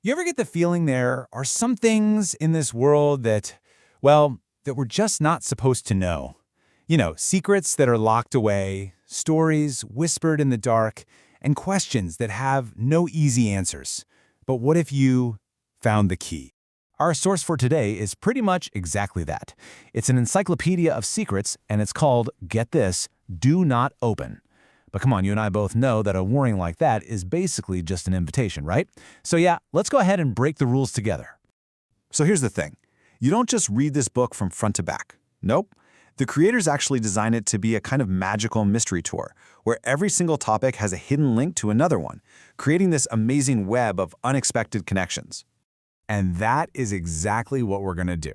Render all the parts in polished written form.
You ever get the feeling there are some things in this world that, well, that we're just not supposed to know? You know, secrets that are locked away, stories whispered in the dark, and questions that have no easy answers. But what if you found the key? Our source for today is pretty much exactly that. It's an Encyclopedia of Secrets, and it's called, get this, Do Not Open. But come on, you and I both know that a warning like that is basically just an invitation, right? So yeah, let's go ahead and break the rules together. So here's the thing. You don't just read this book from front to back. Nope. The creators actually designed it to be a kind of magical mystery tour, where every single topic has a hidden link to another one, creating this amazing web of unexpected connections. And that is exactly what we're going to do.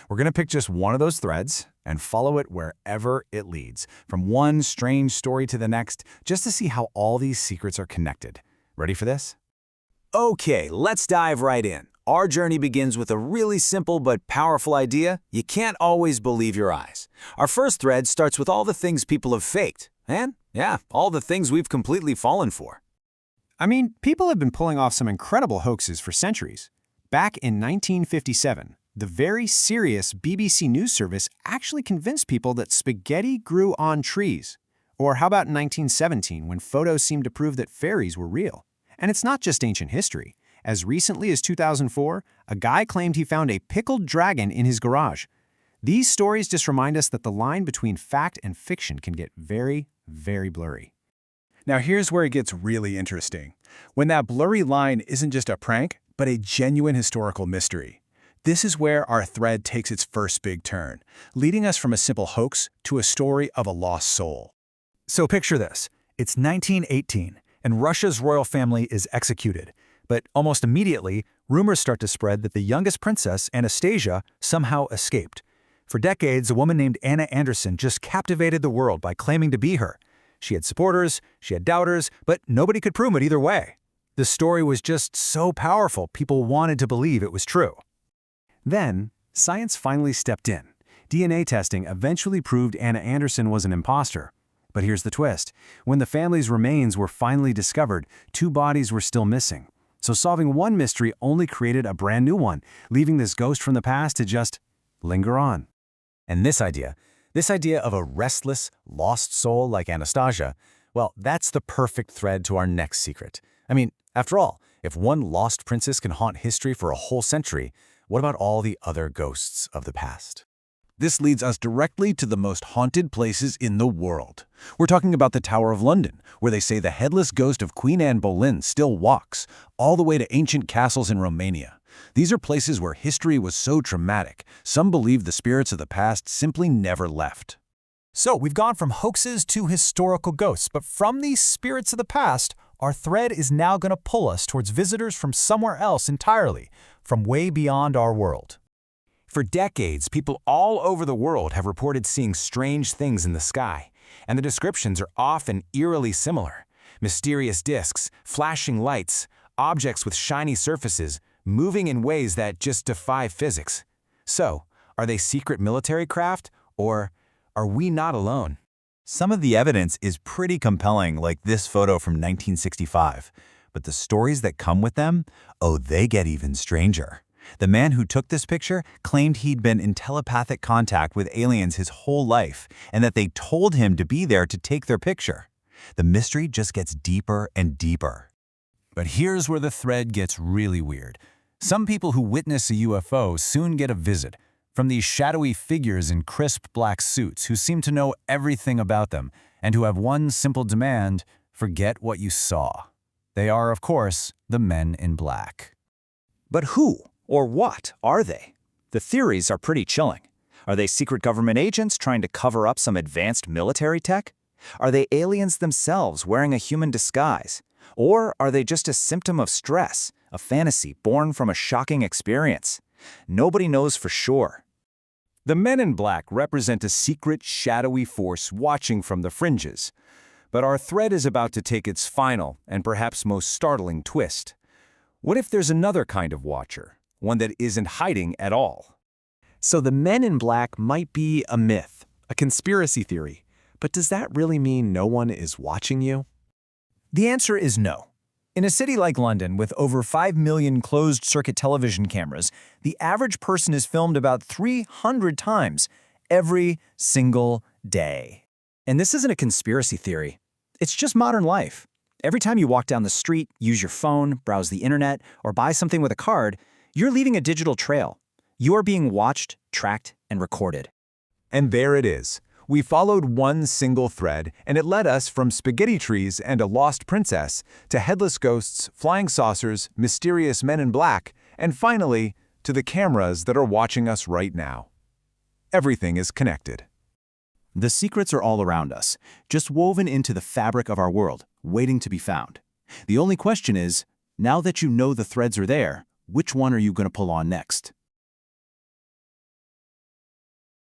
We're going to pick just one of those threads and follow it wherever it leads, from one strange story to the next, just to see how all these secrets are connected. Ready for this? Okay, let's dive right in. Our journey begins with a really simple but powerful idea. You can't always believe your eyes. Our first thread starts with all the things people have faked. And, yeah, all the things we've completely fallen for. I mean, people have been pulling off some incredible hoaxes for centuries. Back in 1957, the very serious BBC News Service actually convinced people that spaghetti grew on trees. Or how about in 1917, when photos seemed to prove that fairies were real? And it's not just ancient history. As recently as 2004, a guy claimed he found a pickled dragon in his garage. These stories just remind us that the line between fact and fiction can get very, very blurry. Now here's where it gets really interesting. When that blurry line isn't just a prank, but a genuine historical mystery. This is where our thread takes its first big turn, leading us from a simple hoax to a story of a lost soul. So picture this. It's 1918, and Russia's royal family is executed. But almost immediately, rumors start to spread that the youngest princess, Anastasia, somehow escaped. For decades, a woman named Anna Anderson just captivated the world by claiming to be her. She had supporters, she had doubters, but nobody could prove it either way. The story was just so powerful, people wanted to believe it was true. Then, science finally stepped in. DNA testing eventually proved Anna Anderson was an imposter. But here's the twist. When the family's remains were finally discovered, 2 bodies were still missing. So solving one mystery only created a brand new one, leaving this ghost from the past to just linger on. And this idea of a restless, lost soul like Anastasia, well, that's the perfect thread to our next secret. I mean, after all, if one lost princess can haunt history for a whole century, what about all the other ghosts of the past? This leads us directly to the most haunted places in the world. We're talking about the Tower of London, where they say the headless ghost of Queen Anne Boleyn still walks, all the way to ancient castles in Romania. These are places where history was so traumatic, some believe the spirits of the past simply never left. So we've gone from hoaxes to historical ghosts, but from these spirits of the past, our thread is now going to pull us towards visitors from somewhere else entirely, from way beyond our world. For decades, people all over the world have reported seeing strange things in the sky, and the descriptions are often eerily similar. Mysterious disks, flashing lights, objects with shiny surfaces, moving in ways that just defy physics. So, are they secret military craft, or are we not alone? Some of the evidence is pretty compelling, like this photo from 1965. But the stories that come with them, oh, they get even stranger. The man who took this picture claimed he'd been in telepathic contact with aliens his whole life, and that they told him to be there to take their picture. The mystery just gets deeper and deeper. But here's where the thread gets really weird. Some people who witness a UFO soon get a visit from these shadowy figures in crisp black suits who seem to know everything about them and who have one simple demand: forget what you saw. They are, of course, the men in black. But who or what are they? The theories are pretty chilling. Are they secret government agents trying to cover up some advanced military tech? Are they aliens themselves wearing a human disguise? Or are they just a symptom of stress, a fantasy born from a shocking experience? Nobody knows for sure. The men in black represent a secret, shadowy force watching from the fringes. But our thread is about to take its final and perhaps most startling twist. What if there's another kind of watcher, one that isn't hiding at all? So the men in black might be a myth, a conspiracy theory. But does that really mean no one is watching you? The answer is no. In a city like London, with over 5 million closed-circuit television cameras, the average person is filmed about 300 times every single day. And this isn't a conspiracy theory. It's just modern life. Every time you walk down the street, use your phone, browse the internet, or buy something with a card, you're leaving a digital trail. You are being watched, tracked, and recorded. And there it is. We followed one single thread, and it led us from spaghetti trees and a lost princess to headless ghosts, flying saucers, mysterious men in black, and finally, to the cameras that are watching us right now. Everything is connected. The secrets are all around us, just woven into the fabric of our world, waiting to be found. The only question is, now that you know the threads are there, which one are you going to pull on next?